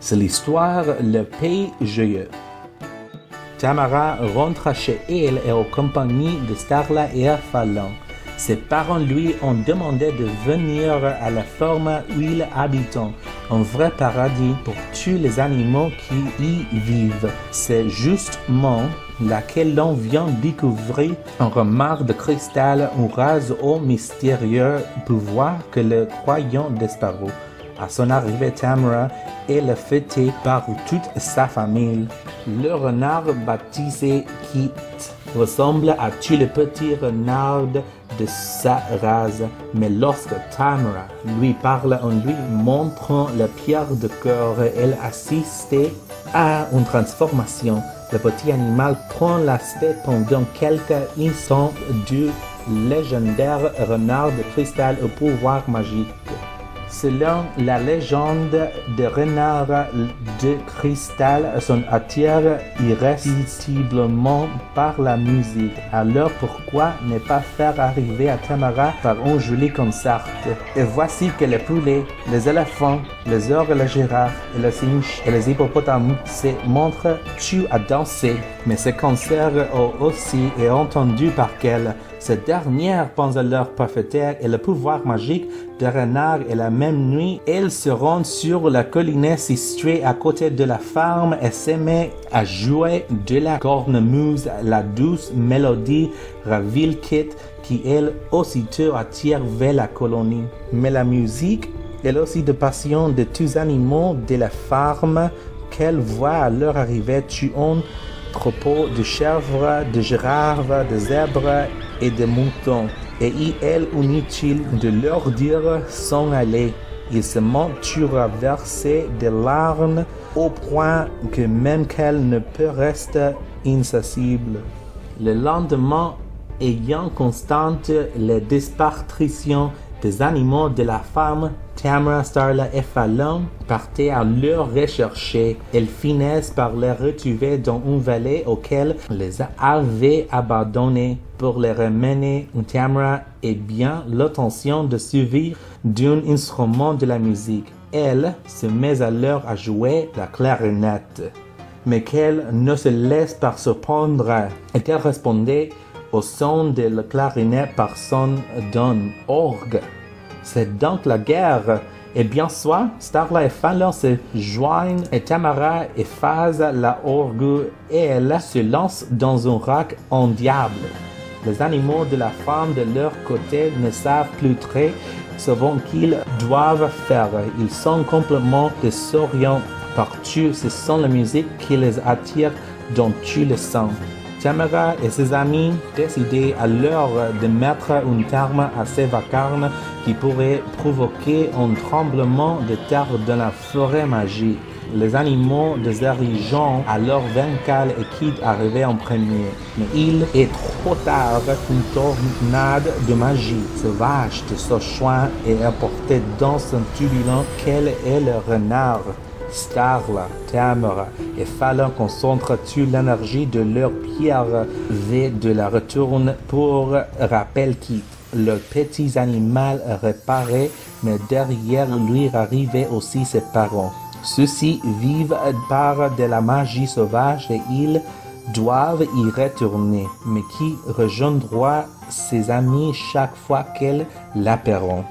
C'est l'histoire Le Pays Joyeux. Tamara rentre chez elle et en compagnie de Starla et Fallon. Ses parents lui ont demandé de venir à la ferme où ils habitent, un vrai paradis pour tous les animaux qui y vivent. C'est justement laquelle l'on vient découvrir un remords de cristal, un rase au mystérieux pouvoir que le croyant disparu. À son arrivée, Tamara est le fêté par toute sa famille. Le renard baptisé Kit ressemble à tous les petits renards de sa race, mais lorsque Tamara lui parle en lui montrant la pierre de cœur, elle assiste à une transformation. Le petit animal prend l'aspect pendant quelques instants du légendaire renard de cristal au pouvoir magique. Selon la légende, des renards de cristal sont attirés irrésistiblement par la musique. Alors pourquoi ne pas faire arriver à Tamara par un joli concert? Et voici que les poulets, les éléphants, les ogres, les girafes, et les singes et les hippopotames se montrent tués à danser. Mais ce concert aussi est entendu par qu'elle. Cette dernière pense à leur prophétaire et le pouvoir magique des renards et la même nuit, elle se rend sur la colline située à côté de la ferme et se met à jouer de la cornemuse, la douce mélodie ravit Kit qui elle aussitôt attire vers la colonie. Mais la musique, elle aussi de passion de tous les animaux de la ferme qu'elle voit à leur arrivée tuant troupeaux de chèvres, de girafes, de zèbres et de moutons, et il est inutile de leur dire s'en aller. Ils se montent à verser des larmes au point que même qu'elle ne peut rester insensible. Le lendemain, ayant constaté les disparitions des animaux de la femme, Tamara, Starla et Fallon partaient à leur rechercher. Elles finissent par les retrouver dans une vallée auquel les avait abandonnés. Pour les ramener, Tamara a bien l'intention de suivre d'un instrument de la musique. Elle se met alors à jouer la clarinette, mais qu'elle ne se laisse pas surprendre et qu'elle répondait au son de la clarinette par son d'un orgue. C'est donc la guerre. Et bien soit, Starla et Fallon se joignent et Tamara efface la orgue et elle se lance dans un rack en diable. Les animaux de la femme de leur côté ne savent plus très souvent qu'ils doivent faire. Ils sont complètement désorientés partout. Ce sont la musique qui les attire dans tous les sens. Tamara et ses amis décident alors de mettre un terme à ces vacarmes qui pourraient provoquer un tremblement de terre dans la forêt magique. Les animaux dirigeant alors Vencal et Kid arrivaient en premier. Mais il est trop tard. Une tornade de magie sauvage de ce choix est apportée dans son turbulent qu'elle est le renard. Starla, Tamara et Fallon concentrent toute l'énergie de leur pierre V de la retourne pour rappeler Kit. Le petit animal réparé, mais derrière lui arrivaient aussi ses parents. Ceux-ci vivent par de la magie sauvage et ils doivent y retourner, mais qui rejoindra ses amis chaque fois qu'elles l'appelleront.